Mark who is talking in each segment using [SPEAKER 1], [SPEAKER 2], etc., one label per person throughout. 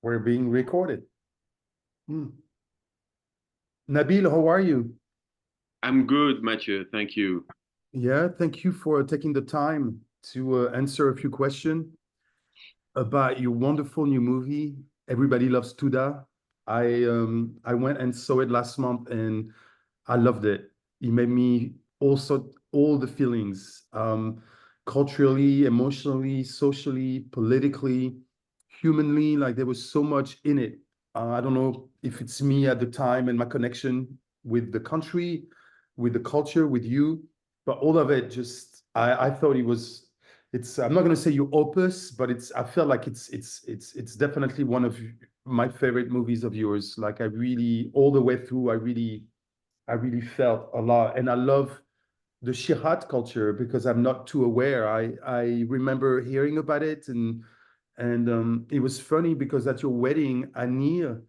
[SPEAKER 1] We're being recorded. Hmm. Nabil, how are you?
[SPEAKER 2] I'm good, Mathieu. Thank you.
[SPEAKER 1] Yeah, thank you for taking the time to answer a few questions about your wonderful new movie, Everybody Loves Touda. I went and saw it last month and I loved it. It made me also all the feelings, culturally, emotionally, socially, politically, humanly. Like there was so much in it. I don't know if it's me at the time and my connection with the country, with the culture, with you, but all of it just I thought it was. It's I'm not going to say your opus, but it's I feel like it's definitely one of my favorite movies of yours. Like I really all the way through, I really felt a lot, and I love the Shihat culture because I'm not too aware. I remember hearing about it, and it was funny because at your wedding, Anir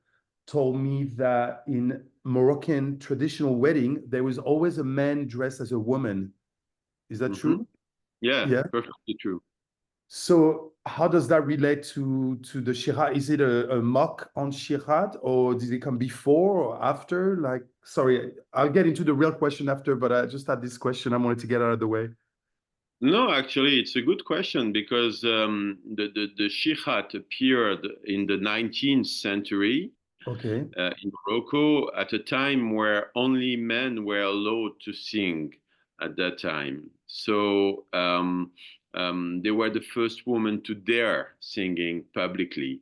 [SPEAKER 1] told me that in Moroccan traditional wedding, there was always a man dressed as a woman. Is that
[SPEAKER 2] hmm
[SPEAKER 1] true?
[SPEAKER 2] Yeah,
[SPEAKER 1] Yeah.
[SPEAKER 2] perfectly true.
[SPEAKER 1] So how does that relate to the Shihat? Is it a mock on Shihat, or did it come before or after? Like, sorry, I'll get into the real question after, but I just had this question I wanted to get out of the way.
[SPEAKER 2] No, actually, it's a good question because the Shikhat appeared in the 19th century
[SPEAKER 1] Okay.
[SPEAKER 2] in Morocco at a time where only men were allowed to sing at that time. So they were the first woman to dare singing publicly.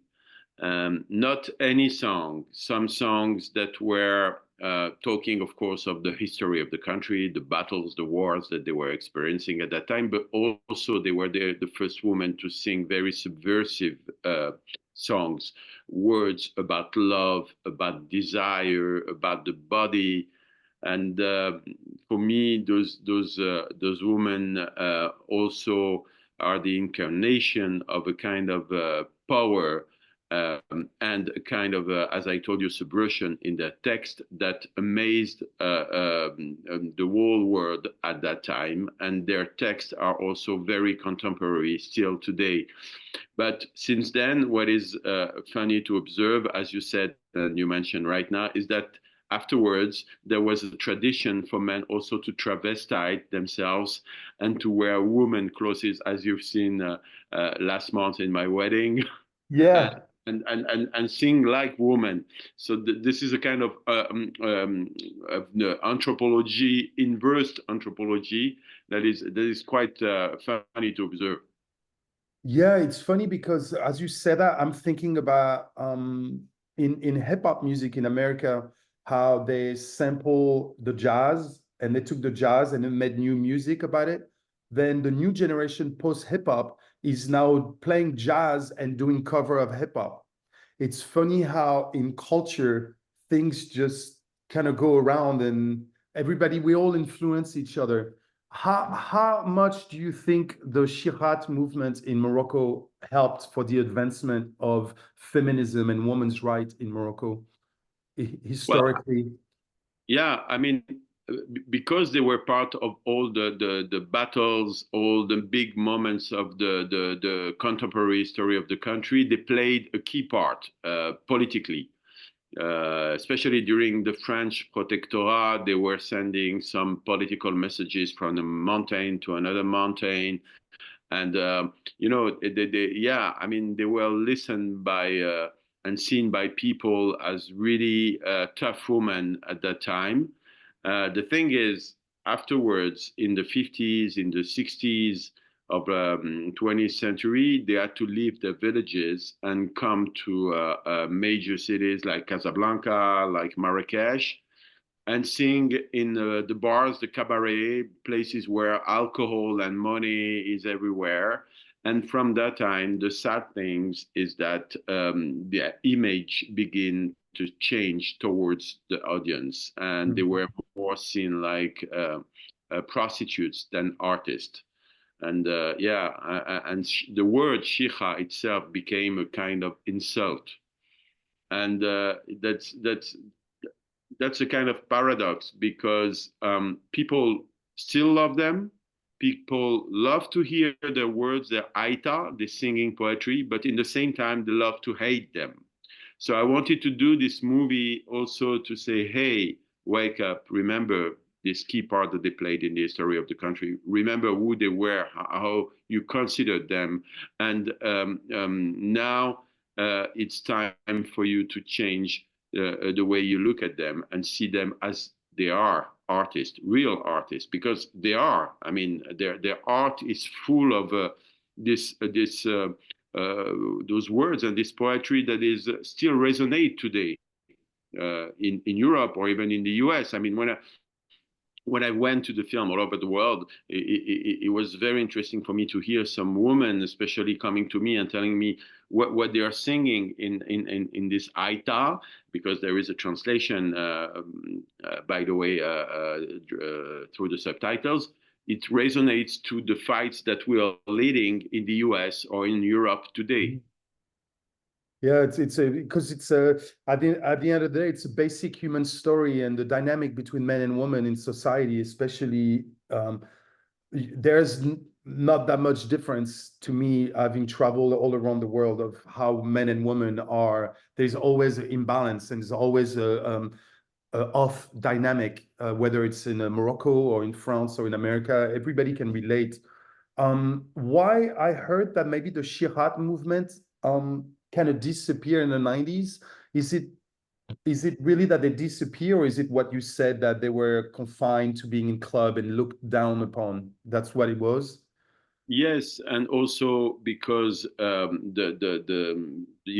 [SPEAKER 2] Not any song, some songs that were talking, of course, of the history of the country, the battles, the wars that they were experiencing at that time, but also they were the first women to sing very subversive songs, words about love, about desire, about the body. And for me, those women also are the incarnation of a kind of power and a kind of, as I told you, subversion in the text that amazed the whole world at that time. And their texts are also very contemporary still today. But since then, what is funny to observe, as you said and you mentioned right now, is that afterwards there was a tradition for men also to travestite themselves and to wear woman clothes, as you've seen last month in my wedding. and
[SPEAKER 1] Yeah.
[SPEAKER 2] and sing like women. So this is a kind of anthropology, inverse anthropology that is quite funny to observe.
[SPEAKER 1] Yeah, it's funny because as you said that, I'm thinking about in hip hop music in America, how they sample the jazz and they took the jazz and then made new music about it. Then the new generation post hip hop is now playing jazz and doing cover of hip hop. It's funny how in culture things just kind of go around and everybody we all influence each other. How much do you think the Shirat movement in Morocco helped for the advancement of feminism and women's rights in Morocco
[SPEAKER 2] Well,
[SPEAKER 1] historically?
[SPEAKER 2] yeah, I mean, because they were part of all the battles, all the big moments of the contemporary history of the country, they played a key part politically. Especially during the French protectorate, they were sending some political messages from a mountain to another mountain. And, yeah, I mean, they were listened by and seen by people as really tough women at that time. The thing is, afterwards, in the 50s, in the 60s, of 20th century, they had to leave their villages and come to major cities like Casablanca, like Marrakesh, and sing in the bars, the cabaret, places where alcohol and money is everywhere. And from that time, the sad things is that the image begin to change towards the audience, and they
[SPEAKER 1] Mhm.
[SPEAKER 2] were more seen like prostitutes than artists. And yeah, and the word shiha itself became a kind of insult, and that's a kind of paradox because people still love them. People love to hear their words, their aita, the singing poetry, but in the same time, they love to hate them. So I wanted to do this movie also to say, hey, wake up, remember this key part that they played in the history of the country. Remember who they were, how you considered them, and now it's time for you to change the way you look at them and see them as they are, artists, real artists, because they are. I mean, their art is full of this those words and this poetry that is still resonate today in Europe or even in the US. I mean, when I went to the film all over the world, it was very interesting for me to hear some women, especially coming to me and telling me what they are singing in this Aita, because there is a translation, by the way, through the subtitles. It resonates to the fights that we are leading in the US or in Europe today.
[SPEAKER 1] Yeah, it's a because it's a at the end of the day, it's a basic human story, and the dynamic between men and women in society, especially there's not that much difference to me, having traveled all around the world, of how men and women are. There's always an imbalance, and there's always a off dynamic, whether it's in Morocco or in France or in America. Everybody can relate. Why I heard that maybe the Shihat movement kind of disappear in the 90s. Is it really that they disappear, or is it what you said, that they were confined to being in club and looked down upon? That's what it was.
[SPEAKER 2] Yes, and also because the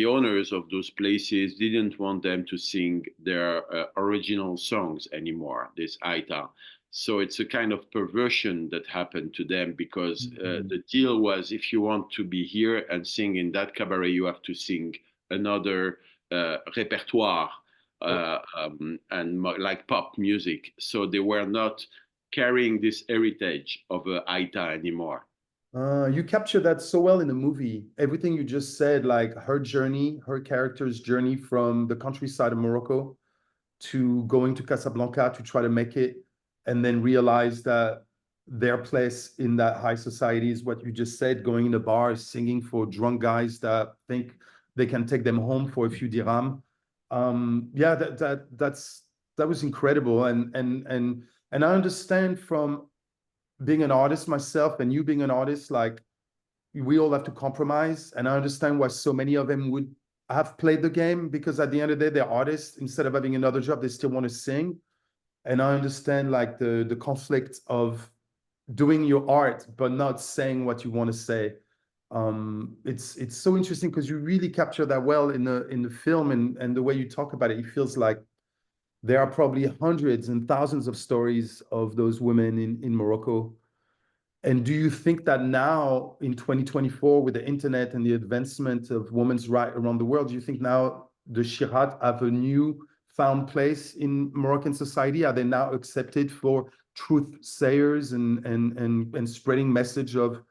[SPEAKER 2] owners of those places didn't want them to sing their original songs anymore. This Aita, so it's a kind of perversion that happened to them because
[SPEAKER 1] Mhm.
[SPEAKER 2] the deal was if you want to be here and sing in that cabaret, you have to sing another repertoire
[SPEAKER 1] Oh,
[SPEAKER 2] and like pop music. So they were not carrying this heritage of Aita anymore.
[SPEAKER 1] you captured that so well in the movie. Everything you just said, like her journey, her character's journey from the countryside of Morocco to going to Casablanca to try to make it, and then realize that their place in that high society is what you just said, going in the bars, singing for drunk guys that think they can take them home for a few dirham. Yeah, that was incredible, and I understand from being an artist myself, and you being an artist, like we all have to compromise, and I understand why so many of them would have played the game, because at the end of the day, they're artists. Instead of having another job, they still want to sing. And I understand like the conflict of doing your art but not saying what you want to say. It's so interesting because you really capture that well in the film, and the way you talk about it, it feels like there are probably hundreds and thousands of stories of those women in Morocco. And do you think that now in 2024, with the internet and the advancement of women's rights around the world, do you think now the Shirat have a new found place in Moroccan society? Are they now accepted for truth sayers and spreading message of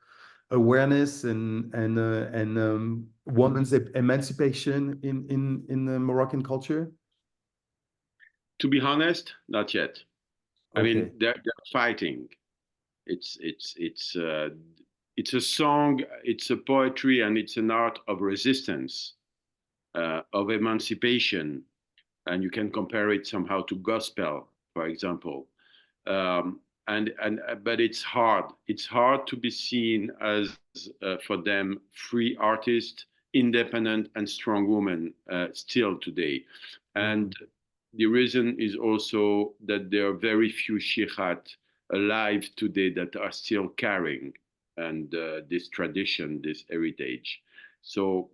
[SPEAKER 1] awareness and women's emancipation in the Moroccan culture?
[SPEAKER 2] To be honest, not yet. I mean,
[SPEAKER 1] Okay.
[SPEAKER 2] they're fighting. It's it's it's uh, it's a song, it's a poetry, and it's an art of resistance, of emancipation, and you can compare it somehow to gospel, for example. And but it's hard. It's hard to be seen as for them free artists, independent and strong women still today, and
[SPEAKER 1] Mhm.
[SPEAKER 2] the reason is also that there are very few shihat alive today that are still carrying and this tradition, this heritage. So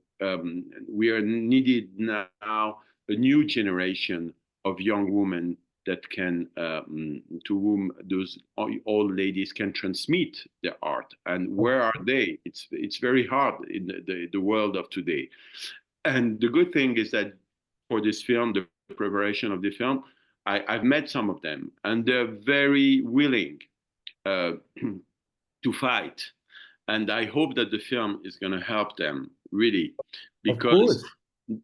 [SPEAKER 2] we are needed now a new generation of young women that can, to whom those old ladies can transmit their art. And where are they? It's very hard in the world of today. And the good thing is that for this film, the preparation of the film, I've met some of them, and they're very willing uh, to fight. And I hope that the film is going to help them really,
[SPEAKER 1] Of
[SPEAKER 2] because
[SPEAKER 1] course.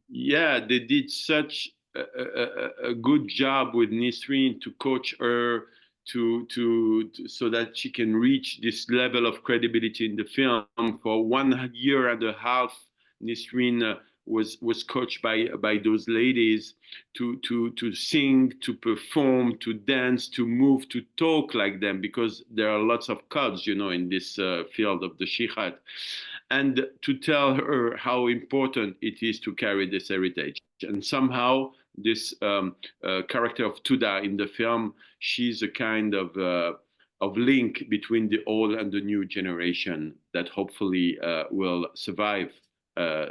[SPEAKER 2] yeah, they did such a good job with Nisreen to coach her to so that she can reach this level of credibility in the film. For 1 year and a half, Nisreen was coached by those ladies to sing, to perform, to dance, to move, to talk like them, because there are lots of codes, in this field of the jihad, and to tell her how important it is to carry this heritage. And somehow, this character of Touda in the film, she's a kind of link between the old and the new generation that hopefully will survive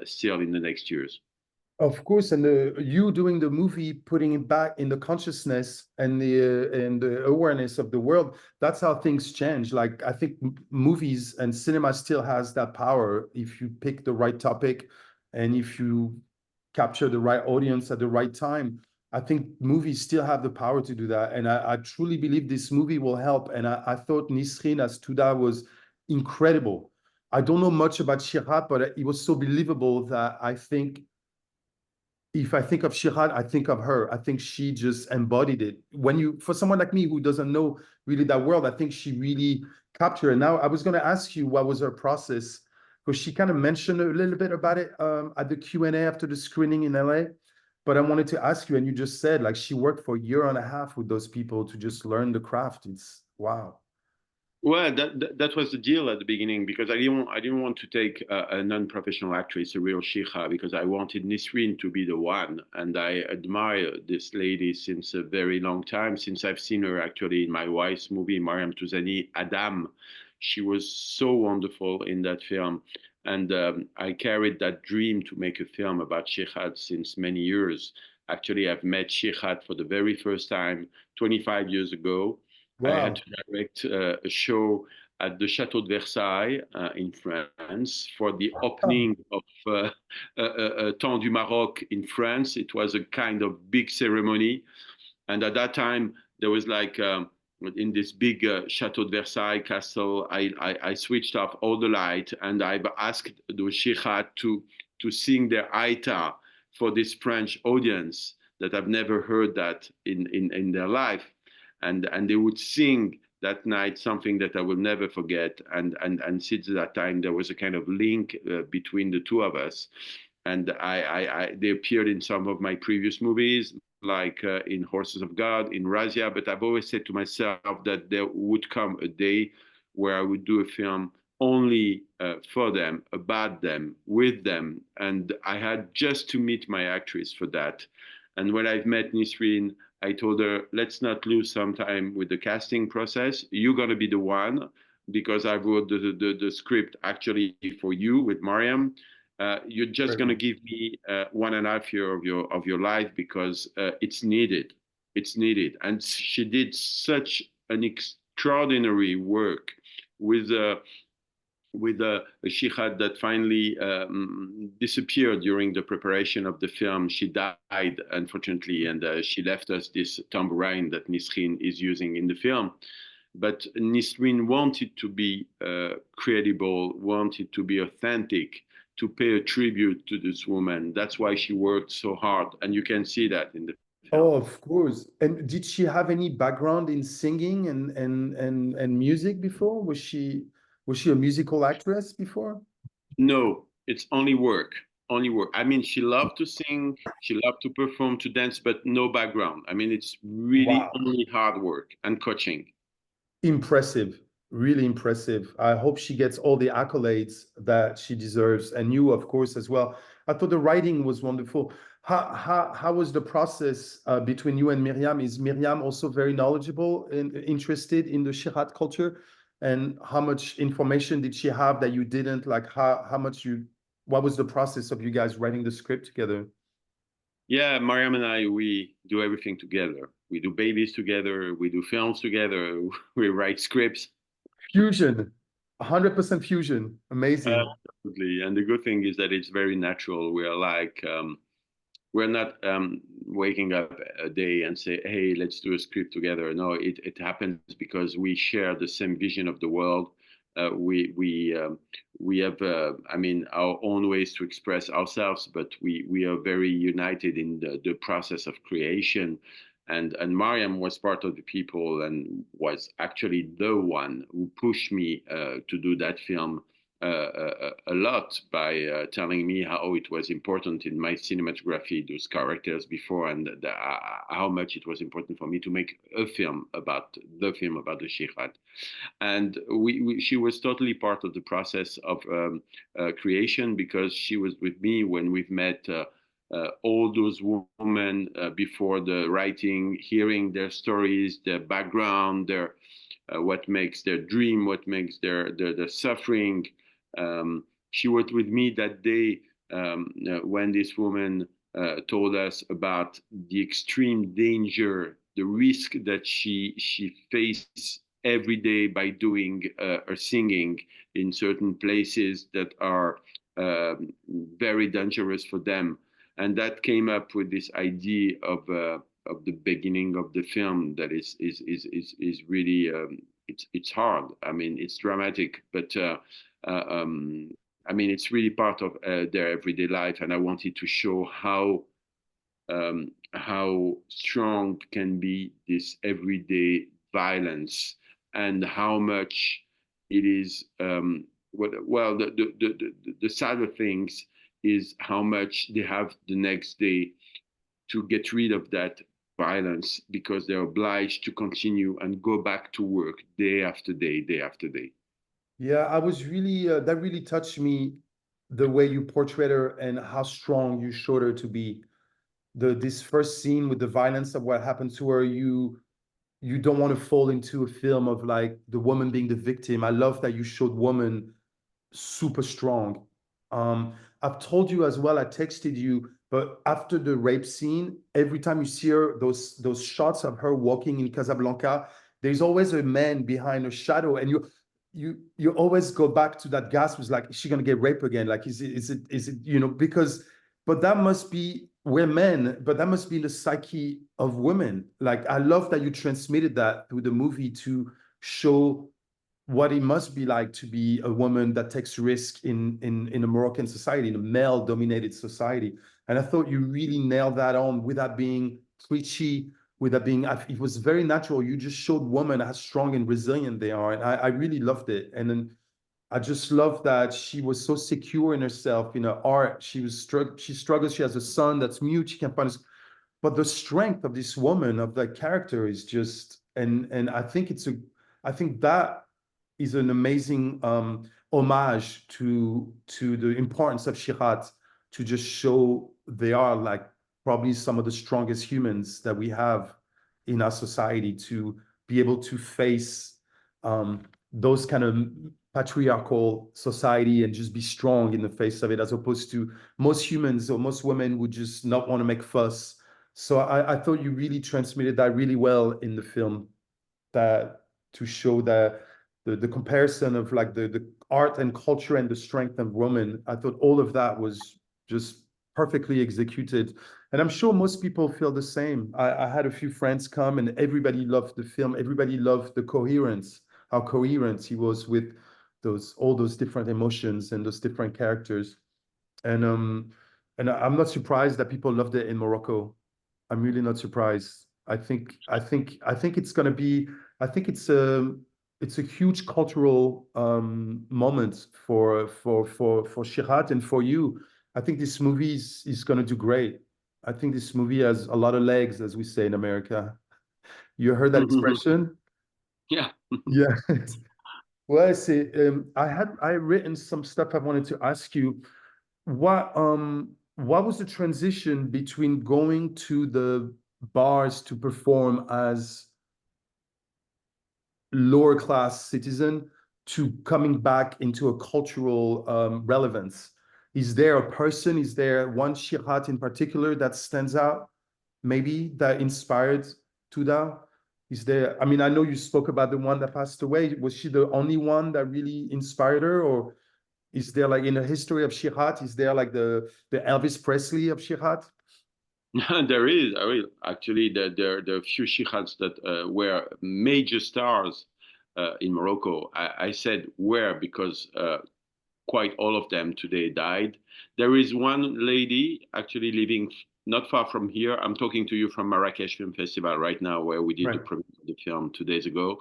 [SPEAKER 2] still in the next years.
[SPEAKER 1] Of course, and you doing the movie, putting it back in the consciousness and the awareness of the world. That's how things change. Like I think movies and cinema still has that power if you pick the right topic, and if you capture the right audience at the right time. I think movies still have the power to do that, and I truly believe this movie will help. And I thought Nisrin as Touda was incredible. I don't know much about Shirat, but it was so believable that I think if I think of Shihad, I think of her. I think she just embodied it. For someone like me who doesn't know really that world, I think she really captured it. Now, I was going to ask you what was her process, because she kind of mentioned a little bit about it at the Q&A after the screening in LA. But I wanted to ask you, and you just said like she worked for a year and a half with those people to just learn the craft. It's wow.
[SPEAKER 2] Well, that was the deal at the beginning, because I didn't want to take a non-professional actress, a real Shikha, because I wanted Nisreen to be the one, and I admire this lady since a very long time, since I've seen her actually in my wife's movie, Mariam Touzani, Adam. She was so wonderful in that film, and I carried that dream to make a film about Shikhat since many years. Actually, I've met Shikhat for the very first time 25 years ago. I had
[SPEAKER 1] Wow.
[SPEAKER 2] to direct a show at the Château de Versailles in France for the
[SPEAKER 1] Oh,
[SPEAKER 2] opening of Temps du Maroc in France. It was a kind of big ceremony. And at that time, there was like in this big Château de Versailles castle, I switched off all the light, and I asked the Shikha to sing their Aita for this French audience that have never heard that in their life. And they would sing that night something that I will never forget. And since that time, there was a kind of link between the two of us. And they appeared in some of my previous movies, like in Horses of God, in Razia. But I've always said to myself that there would come a day where I would do a film only for them, about them, with them. And I had just to meet my actress for that. And when I've met Nisreen, I told her, let's not lose some time with the casting process. You're going to be the one, because I wrote the script actually for you with Mariam. You're just going to
[SPEAKER 1] great.
[SPEAKER 2] give me 1.5 years of your life, because it's needed. It's needed. And she did such an extraordinary work with a shihad that finally disappeared during the preparation of the film. She died, unfortunately, and she left us this tambourine that Nisrin is using in the film. But Nisrin wanted to be credible, wanted to be authentic, to pay a tribute to this woman. That's why she worked so hard, and you can see that in the film.
[SPEAKER 1] Oh, of course. And did she have any background in singing and music before? Was she a musical actress before?
[SPEAKER 2] No, it's only work. Only work. I mean, she loved to sing, she loved to perform, to dance, but no background. I mean, it's really
[SPEAKER 1] Wow.
[SPEAKER 2] only hard work and coaching.
[SPEAKER 1] Impressive, really impressive. I hope she gets all the accolades that she deserves, and you, of course, as well. I thought the writing was wonderful. How was the process between you and Miriam? Is Miriam also very knowledgeable and interested in the Shirat culture? And how much information did she have that you didn't? Like how much you, what was the process of you guys writing the script together?
[SPEAKER 2] Yeah, Mariam and I, we do everything together. We do babies together, we do films together, we write scripts.
[SPEAKER 1] Fusion, 100% fusion. Amazing.
[SPEAKER 2] Absolutely. And the good thing is that it's very natural. We are like, we're not waking up a day and say, hey, let's do a script together. No, it happens because we share the same vision of the world. We have, I mean, our own ways to express ourselves, but we are very united in the process of creation. And Mariam was part of the people and was actually the one who pushed me to do that film a lot by telling me how it was important in my cinematography, those characters before, and how much it was important for me to make a film about the Shihad. And she was totally part of the process of creation, because she was with me when we've met all those women before the writing, hearing their stories, their background, their what makes their dream, what makes their suffering. She was with me that day when this woman told us about the extreme danger, the risk that she faced every day by doing or singing in certain places that are very dangerous for them. And that came up with this idea of the beginning of the film that is really it's hard. I mean, it's dramatic, but uh, um, I mean, it's really part of their everyday life, and I wanted to show how strong can be this everyday violence, and how much it is. Well, the sadder things is how much they have the next day to get rid of that violence, because they're obliged to continue and go back to work day after day, day after day.
[SPEAKER 1] Yeah, I was really that really touched me, the way you portrayed her and how strong you showed her to be. This first scene with the violence of what happened to her, you don't want to fall into a film of like the woman being the victim. I love that you showed woman super strong. Um, I've told you as well, I texted you, but after the rape scene, every time you see her, those shots of her walking in Casablanca, there's always a man behind a shadow, and you always go back to that gasp. Was like, is she gonna get raped again? Like, is it because, but that must be, we're men, but that must be the psyche of women. Like, I love that you transmitted that through the movie to show what it must be like to be a woman that takes risk in a Moroccan society, in a male dominated society. And I thought you really nailed that on without being preachy, without being, it was very natural. You just showed women how strong and resilient they are. And I really loved it. And then I just love that she was so secure in herself, in her art. She struggles. She has a son that's mute. She can't find his, but the strength of this woman, of that character, is just, and I think that is an amazing homage to the importance of Shirat, to just show they are like probably some of the strongest humans that we have in our society, to be able to face those kind of patriarchal society and just be strong in the face of it, as opposed to most humans or most women would just not want to make fuss. So I thought you really transmitted that really well in the film, that to show that the comparison of like the art and culture and the strength of women. I thought all of that was just perfectly executed. And I'm sure most people feel the same. I had a few friends come and everybody loved the film. Everybody loved the coherence, how coherent he was with all those different emotions and those different characters. And I'm not surprised that people loved it in Morocco. I'm really not surprised. I think it's gonna be. I think it's a huge cultural moment for Shirat and for you. I think this movie is gonna do great. I think this movie has a lot of legs, as we say in America. You heard that expression?
[SPEAKER 2] Yeah.
[SPEAKER 1] Yeah. Well, I see. I written some stuff I wanted to ask you. What was the transition between going to the bars to perform as lower class citizen to coming back into a cultural relevance? Is there a person, is there one Shirat in particular that stands out, maybe that inspired Touda? Is there, I mean, I know you spoke about the one that passed away. Was she the only one that really inspired her? Or is there like in the history of Shirat, is there like the Elvis Presley of Shirat?
[SPEAKER 2] There is actually there are a few shikhs that were major stars in Morocco. I said were because quite all of them today died. There is one lady actually living not far from here. I'm talking to you from Marrakesh Film Festival right now, where we did the
[SPEAKER 1] Right.
[SPEAKER 2] premiere of the film 2 days ago.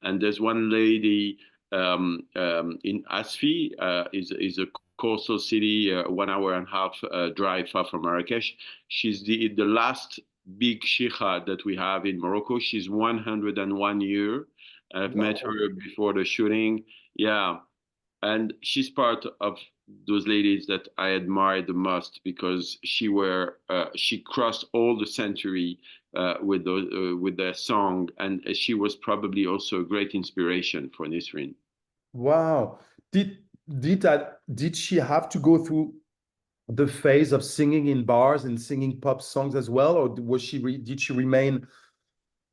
[SPEAKER 2] And there's one lady in Asfi, is a coastal city, 1 hour and a half drive far from Marrakesh. She's the last big sheikha that we have in Morocco. She's 101 year. I've met
[SPEAKER 1] Wow.
[SPEAKER 2] her before the shooting. Yeah, and she's part of those ladies that I admire the most because she crossed all the century with their song, and she was probably also a great inspiration for Nisrin.
[SPEAKER 1] Wow. Did did she have to go through the phase of singing in bars and singing pop songs as well, or did she remain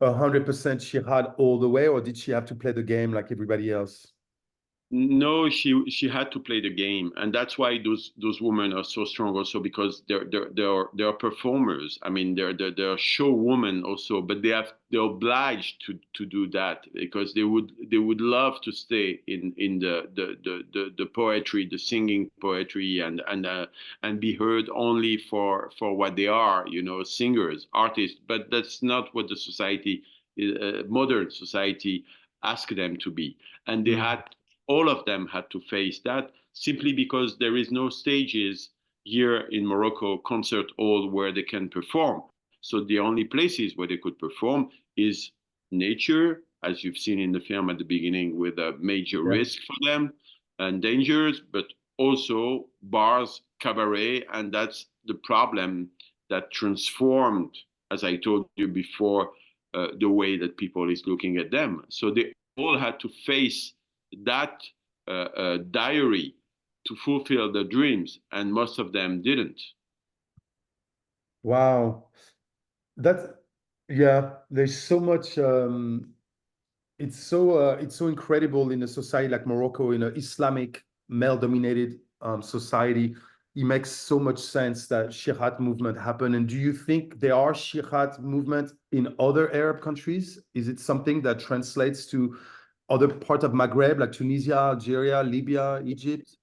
[SPEAKER 1] 100% Shihad all the way, or did she have to play the game like everybody else?
[SPEAKER 2] No, she had to play the game, and that's why those women are so strong also because they're performers. I mean, they're show women also, but they're obliged to do that because they would love to stay in the poetry, the singing poetry, and be heard only for what they are, singers, artists. But that's not what the society, modern society, ask them to be, and they
[SPEAKER 1] Mm.
[SPEAKER 2] had all of them had to face that simply because there is no stages here in Morocco, concert hall where they can perform. So the only places where they could perform is nature, as you've seen in the film at the beginning, with a major
[SPEAKER 1] Yeah.
[SPEAKER 2] risk for them and dangers, but also bars, cabaret, and that's the problem that transformed, as I told you before, the way that people is looking at them. So they all had to face that diary to fulfill their dreams, and most of them didn't.
[SPEAKER 1] Wow. That's yeah, there's so much it's so incredible in a society like Morocco, in an Islamic male-dominated society. It makes so much sense that Shihat movement happened. And do you think there are Shihat movement in other Arab countries? Is it something that translates to other parts of Maghreb, like Tunisia, Algeria, Libya, Egypt?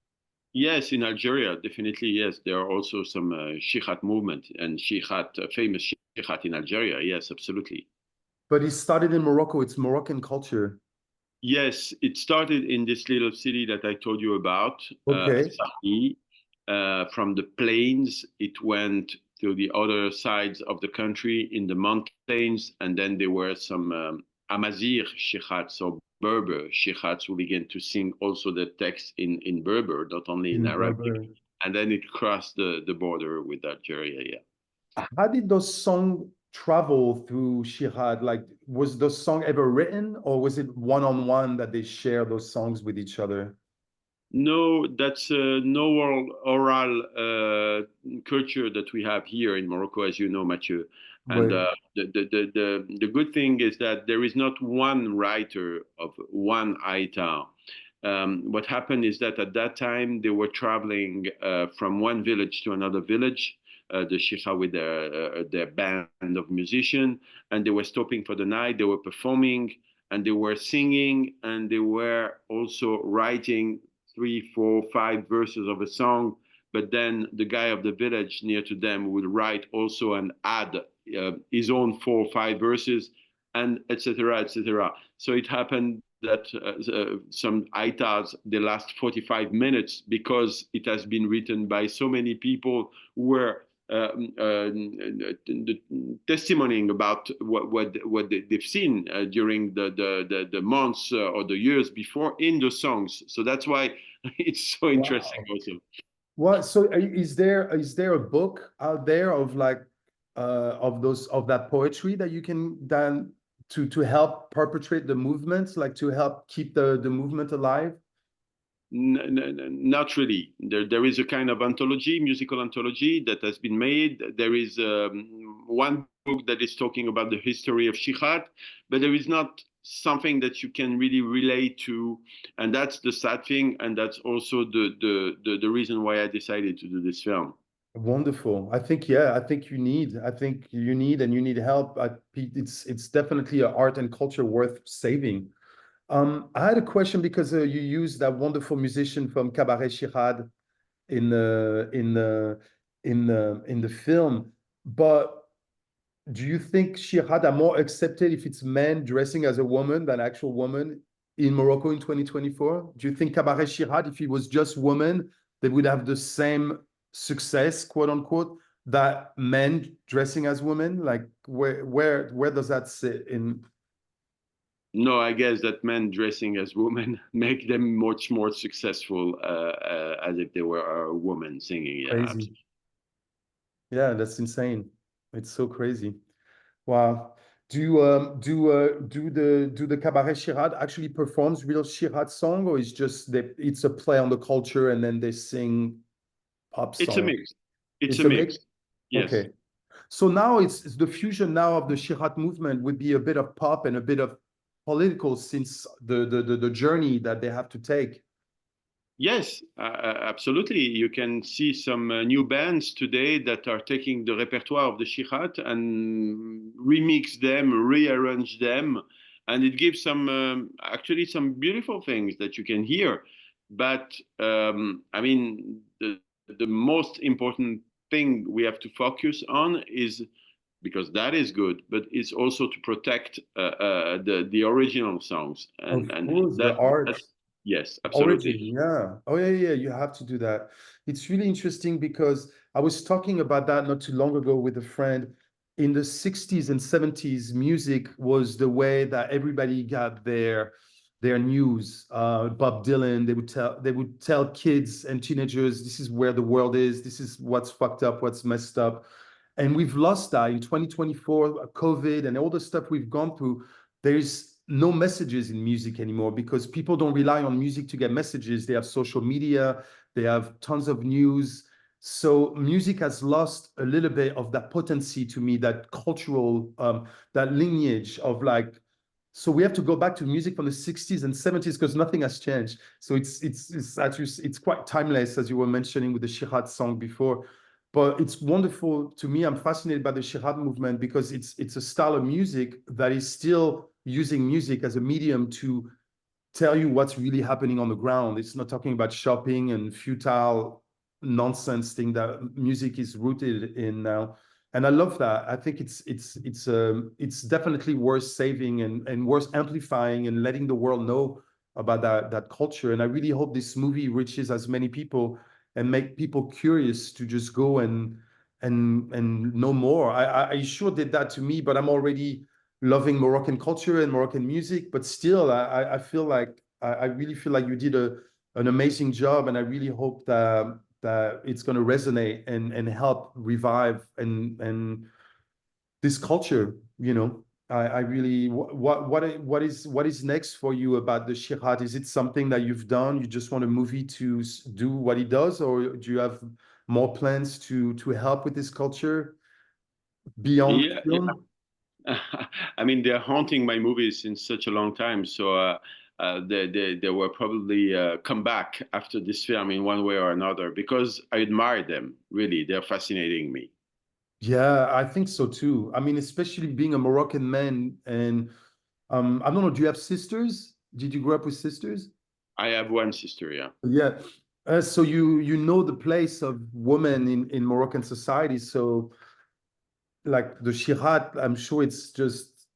[SPEAKER 2] Yes, in Algeria, definitely yes. There are also some Shikhat movement and Shikhat, famous Shikhat in Algeria. Yes, absolutely.
[SPEAKER 1] But it started in Morocco. It's Moroccan culture.
[SPEAKER 2] Yes, it started in this little city that I told you about,
[SPEAKER 1] Okay.
[SPEAKER 2] Sahi. From the plains, it went to the other sides of the country in the mountains, and then there were some Amazigh shikhats or Berber shikhats who began to sing also the text in Berber, not only in
[SPEAKER 1] In
[SPEAKER 2] Arabic,
[SPEAKER 1] Berber.
[SPEAKER 2] and then it crossed the border with Algeria. Yeah.
[SPEAKER 1] How did those songs travel through Shihad? Like, was the song ever written, or was it one-on-one that they share those songs with each other?
[SPEAKER 2] No, that's no oral culture that we have here in Morocco, as you know, Mathieu. And
[SPEAKER 1] Right.
[SPEAKER 2] the good thing is that there is not one writer of one Aita. What happened is that at that time they were traveling from one village to another village, the Shikha with their band of musicians, and they were stopping for the night. They were performing and they were singing and they were also writing 3, 4, 5 verses of a song. But then the guy of the village near to them would write also and add his own 4 or 5 verses, and etc. etc. So it happened that some aitas they last 45 minutes because it has been written by so many people who were testimonying about what they've seen during the months or the years before in the songs. So that's why it's so interesting
[SPEAKER 1] Wow.
[SPEAKER 2] also.
[SPEAKER 1] What, so is there a book out there of like of those of that poetry that you can then to help perpetrate the movements, like to help keep the movement alive?
[SPEAKER 2] Not really. There is a kind of anthology, musical anthology that has been made. There is one book that is talking about the history of Shikhat, but there is not something that you can really relate to. And that's the sad thing. And that's also the reason why I decided to do this film.
[SPEAKER 1] Wonderful. I think, yeah, I think and you need help. It's definitely an art and culture worth saving. I had a question because you used that wonderful musician from Cabaret Shirad in in the film. But do you think Shirad are more accepted if it's men dressing as a woman than actual woman? in Morocco in 2024? Do you think Cabaret Shirat, if it was just women, they would have the same success, quote unquote, that men dressing as women? Like where does that sit in?
[SPEAKER 2] No, I guess that men dressing as women make them much more successful as if they were a woman singing. Yeah,
[SPEAKER 1] Crazy.
[SPEAKER 2] absolutely.
[SPEAKER 1] Yeah, that's insane. It's so crazy. Wow. Do the Cabaret Shirat actually performs real Shirat song, or is just that it's a play on the culture and then they sing pop
[SPEAKER 2] It's a
[SPEAKER 1] song?
[SPEAKER 2] mix. It's a
[SPEAKER 1] It's a mix.
[SPEAKER 2] mix. Yes.
[SPEAKER 1] Okay. So now it's the fusion now of the Shirat movement would be a bit of pop and a bit of political since the journey that they have to take.
[SPEAKER 2] Yes, absolutely. You can see some new bands today that are taking the repertoire of the Shihat and remix them, rearrange them, and it gives some actually some beautiful things that you can hear. But I mean, the most important thing we have to focus on is because that is good, but it's also to protect the original songs
[SPEAKER 1] Of
[SPEAKER 2] and
[SPEAKER 1] course, the
[SPEAKER 2] that
[SPEAKER 1] art.
[SPEAKER 2] yes, absolutely.
[SPEAKER 1] Origin, yeah. Oh, yeah, yeah, you have to do that. It's really interesting because I was talking about that not too long ago with a friend. In the 60s and 70s, music was the way that everybody got their news. Bob Dylan, they would tell kids and teenagers, this is where the world is, this is what's fucked up, what's messed up. And we've lost that in 2024, COVID and all the stuff we've gone through. There's no messages in music anymore because people don't rely on music to get messages. They have social media, they have tons of news. So music has lost a little bit of that potency to me, that cultural, that lineage of like, so we have to go back to music from the 60s and 70s because nothing has changed. So it's actually it's quite timeless, as you were mentioning with the Shihat song before. But it's wonderful to me. I'm fascinated by the Shihat movement because it's a style of music that is still using music as a medium to tell you what's really happening on the ground. It's not talking about shopping and futile nonsense thing that music is rooted in now. And I love that. I think it's definitely worth saving and worth amplifying and letting the world know about that culture. And I really hope this movie reaches as many people and make people curious to just go and know more. I sure did that to me, but I'm already loving Moroccan culture and Moroccan music, but still, I feel like I really feel like you did an amazing job, and I really hope that it's going to resonate and help revive and this culture. I really what is next for you about the Shirat? Is it something that you've done? You just want a movie to do what it does, or do you have more plans to help with this culture beyond
[SPEAKER 2] Yeah,
[SPEAKER 1] film?
[SPEAKER 2] I mean, they're haunting my movies since such a long time. So they will probably come back after this film in one way or another because I admire them. Really, they're fascinating me.
[SPEAKER 1] Yeah, I think so too. I mean, especially being a Moroccan man, and I don't know, do you have sisters? Did you grow up with sisters?
[SPEAKER 2] I have one sister, yeah.
[SPEAKER 1] Yeah. So you know the place of women in Moroccan society. So like the Shirat, I'm sure it's just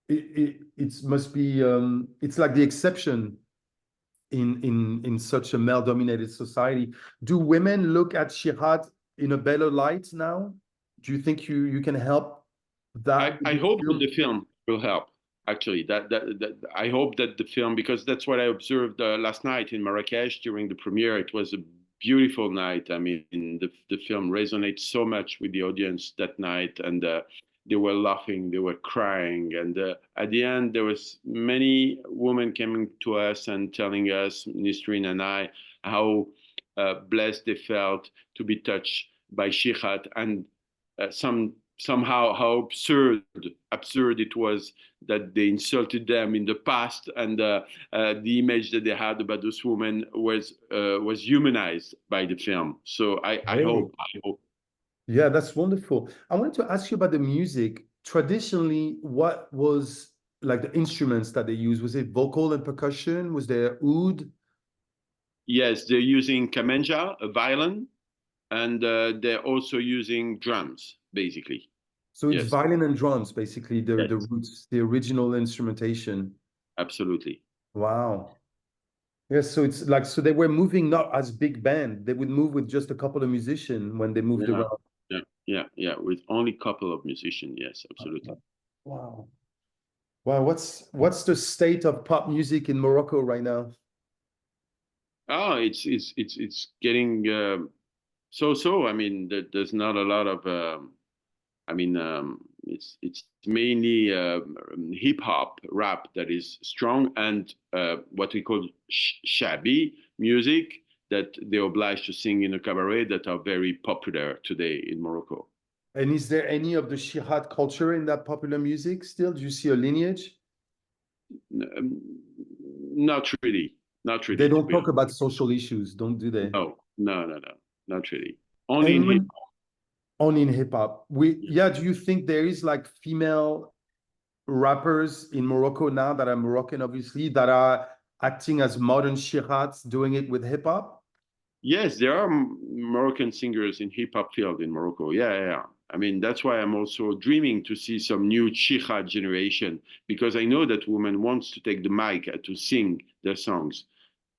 [SPEAKER 1] it must be it's like the exception in such a male-dominated society. Do women look at Shirat in a better light now? Do you think you can help that with
[SPEAKER 2] I
[SPEAKER 1] this
[SPEAKER 2] hope that
[SPEAKER 1] film?
[SPEAKER 2] the film will help. Actually, that I hope that the film, because that's what I observed last night in Marrakesh during the premiere. It was a beautiful night. I mean, the film resonates so much with the audience that night, and they were laughing, they were crying, and at the end, there was many women coming to us and telling us, Nisreen and I, how blessed they felt to be touched by Shikhat, and somehow how absurd it was that they insulted them in the past, and the image that they had about those women was humanized by the film. So
[SPEAKER 1] Hey.
[SPEAKER 2] I hope.
[SPEAKER 1] Yeah, that's wonderful. I wanted to ask you about the music. Traditionally, what was like the instruments that they used? Was it vocal and percussion? Was there oud?
[SPEAKER 2] Yes, they're using kamenja, a violin, and they're also using drums, basically.
[SPEAKER 1] So it's
[SPEAKER 2] Yes,
[SPEAKER 1] violin and drums, basically, the
[SPEAKER 2] yes,
[SPEAKER 1] roots, the original instrumentation.
[SPEAKER 2] absolutely.
[SPEAKER 1] Wow. Yes, so it's like so they were moving not as big band. They would move with just a couple of musicians when they moved
[SPEAKER 2] Yeah,
[SPEAKER 1] around.
[SPEAKER 2] yeah. With only couple of musicians, yes, absolutely.
[SPEAKER 1] Wow. Wow, what's the state of pop music in Morocco right now?
[SPEAKER 2] Oh, it's getting so. I mean, there's not a lot of. I mean, it's mainly hip hop, rap that is strong, and what we call shabby music that they're obliged to sing in a cabaret that are very popular today in Morocco.
[SPEAKER 1] And is there any of the Shihat culture in that popular music still? Do you see a lineage?
[SPEAKER 2] Um, Not really, not
[SPEAKER 1] They
[SPEAKER 2] really, to
[SPEAKER 1] don't
[SPEAKER 2] be
[SPEAKER 1] talk
[SPEAKER 2] honest.
[SPEAKER 1] about social issues, don't do they?
[SPEAKER 2] No, not really. Only in
[SPEAKER 1] And
[SPEAKER 2] hip.
[SPEAKER 1] when only in hip hop, yeah, do you think there is like female rappers in Morocco now that are Moroccan, obviously, that are acting as modern Shihats, doing it with hip hop?
[SPEAKER 2] Yes, there are Moroccan singers in hip hop field in Morocco. Yeah. I mean, that's why I'm also dreaming to see some new chicha generation because I know that women wants to take the mic to sing their songs.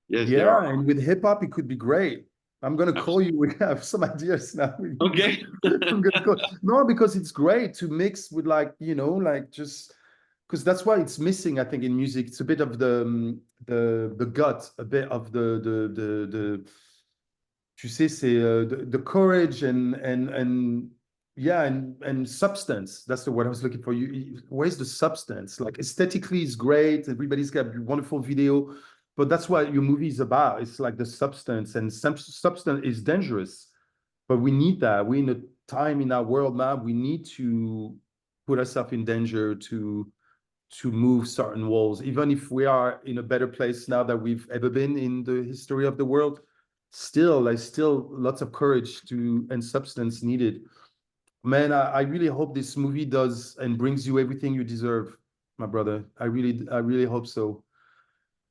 [SPEAKER 2] Yes, there
[SPEAKER 1] Yeah,
[SPEAKER 2] are.
[SPEAKER 1] and with hip hop, it could be great. I'm gonna call you. We have some ideas now.
[SPEAKER 2] Okay.
[SPEAKER 1] I'm gonna call. No, because it's great to mix with like, like just because that's why it's missing, I think, in music. It's a bit of the gut, a bit of the tu sais, c'est the courage and yeah, and substance. That's the word I was looking for. Where's the substance? Like aesthetically, it's great. Everybody's got a wonderful video, but that's what your movie is about. It's like the substance, and some substance is dangerous, but we need that. We're in a time in our world now. We need to put ourselves in danger to move certain walls, even if we are in a better place now that we've ever been in the history of the world. Still, there's still lots of courage to and substance needed. Man, I really hope this movie does and brings you everything you deserve, my brother. I really hope so.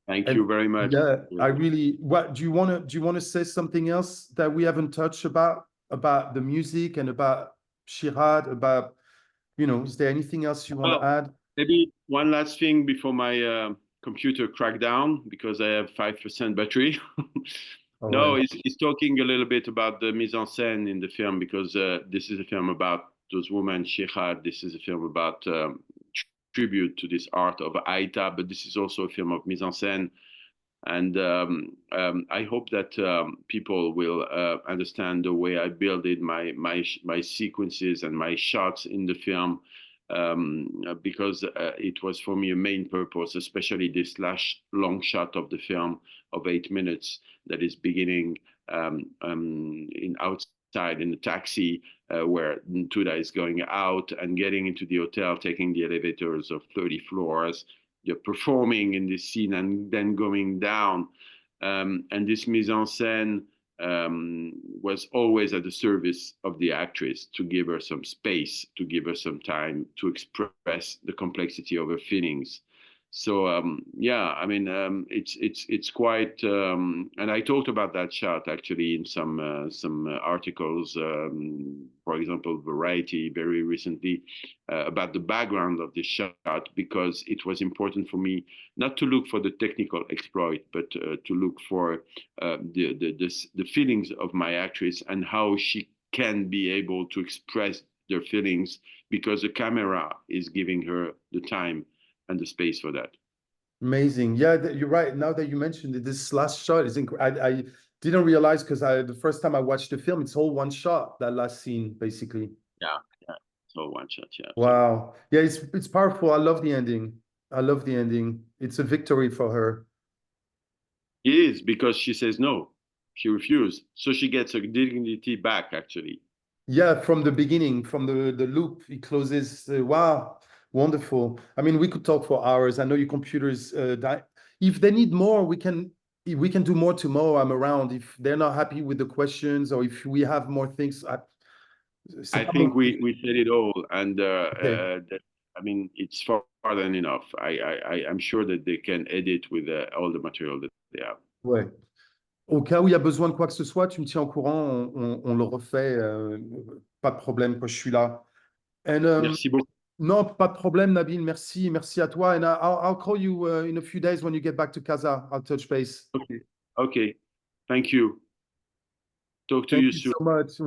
[SPEAKER 2] Thank
[SPEAKER 1] And
[SPEAKER 2] you very much.
[SPEAKER 1] yeah, I really. What do you want to say something else that we haven't touched about the music and about Shirad, about, is there anything else you want to
[SPEAKER 2] Well,
[SPEAKER 1] add?
[SPEAKER 2] maybe one last thing before my computer crack down because I have 5% battery.
[SPEAKER 1] All
[SPEAKER 2] No,
[SPEAKER 1] right.
[SPEAKER 2] he's talking a little bit about the mise en scène in the film because this is a film about those women, Shihad. This is a film about tribute to this art of Aïta, but this is also a film of mise en scène. And I hope that people will understand the way I build it, my sequences and my shots in the film, because it was for me a main purpose, especially this last long shot of the film of 8 minutes that is beginning in outside in the taxi where Tuda is going out and getting into the hotel, taking the elevators of 30 floors, you're performing in this scene and then going down. And this mise en scène was always at the service of the actress to give her some space, to give her some time to express the complexity of her feelings. So yeah, I mean it's quite, and I talked about that shot actually in some articles, for example, Variety very recently about the background of this shot because it was important for me not to look for the technical exploit, but to look for the feelings of my actress and how she can be able to express their feelings because the camera is giving her the time and the space for that.
[SPEAKER 1] Amazing. Yeah, you're right. Now that you mentioned it, this last shot is incredible. I didn't realize because the first time I watched the film, it's all one shot, that last scene, basically.
[SPEAKER 2] Yeah. So one shot, yeah, absolutely.
[SPEAKER 1] Wow. Yeah, it's powerful. I love the ending. I love the ending. It's a victory for her.
[SPEAKER 2] It is because she says no. She refused. So she gets her dignity back, actually.
[SPEAKER 1] Yeah, from the beginning, from the loop, it closes. Wow, wonderful. I mean, we could talk for hours. I know your computers die. If they need more, we can do more tomorrow. I'm around. If they're not happy with the questions or if we have more things, c'est
[SPEAKER 2] I
[SPEAKER 1] pas
[SPEAKER 2] think
[SPEAKER 1] mon-
[SPEAKER 2] we said it all, and
[SPEAKER 1] Okay.
[SPEAKER 2] I mean it's far than enough. I'm sure that they can edit with all the material that they have.
[SPEAKER 1] Ouais. Au cas où il y a besoin de quoi que ce soit, tu me tiens au courant, on le refait. Pas de problème, quoi, je suis là. And
[SPEAKER 2] Merci beaucoup.
[SPEAKER 1] Non, pas de problème, Nabil. Merci, merci à toi. And I'll call you in a few days when you get back to Casa. I'll touch base.
[SPEAKER 2] Okay. Okay. Thank you. Talk to
[SPEAKER 1] Thank
[SPEAKER 2] you
[SPEAKER 1] you
[SPEAKER 2] soon.
[SPEAKER 1] so much.